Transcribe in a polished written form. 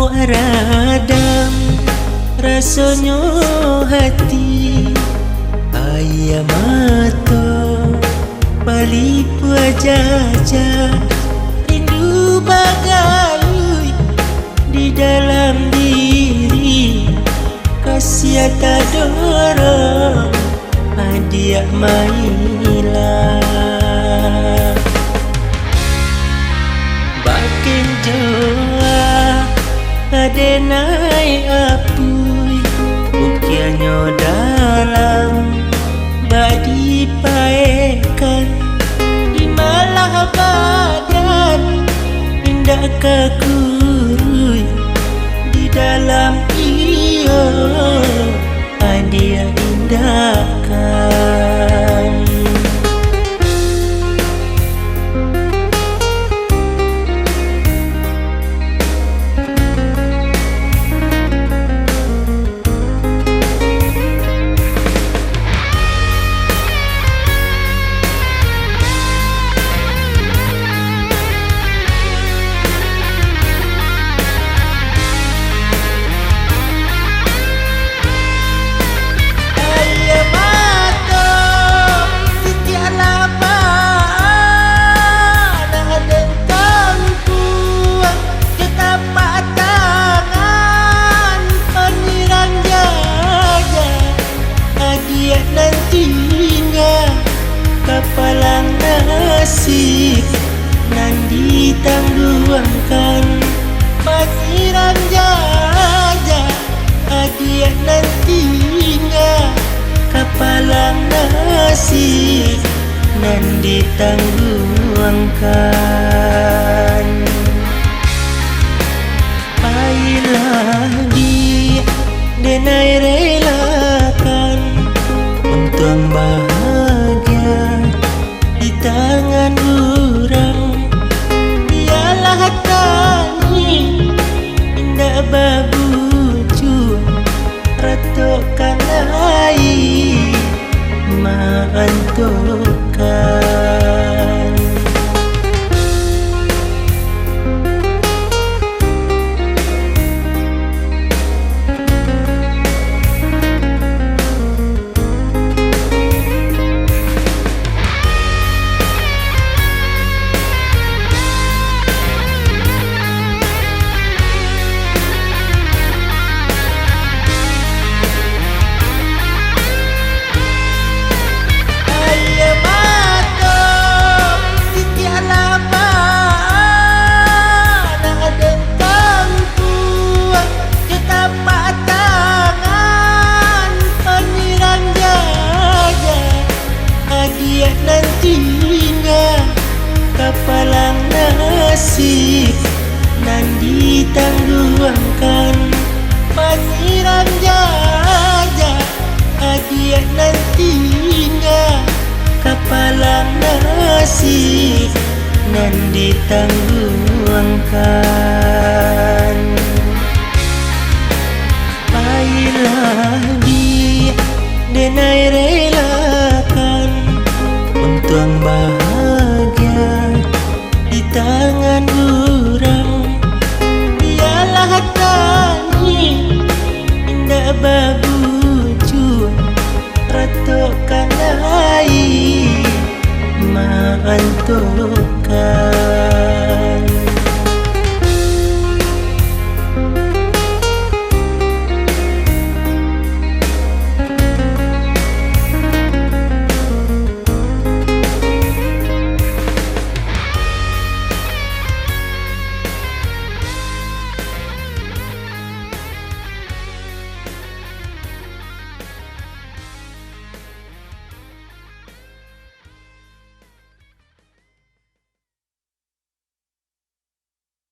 Radam rasanya hati ayam mata palipu aja rindu bagai di dalam diri kasih tak dorong hadiah mailah bakin doa ada naik apui ukiannya dalam badi paekan di malah badan indah kekurui di dalam iyo dia indahkan. Nantinya kapalang nasib nan ditangguhkan pangeran jaja hadiah nantinya kapalang nasib nan ditangguhkan pailah dia denai relakan untung bahagia di tangan orang ialah tani indah babuju ratokan air mantukan nantinya kapalang nasib nan ditangguhkan pangeran jaja hadiah nantinya kapalang nasib nan ditangguhkan pailah dia denai relakan untung bahagia di tangan orang ialah tani indah babuju ratokan air mantukan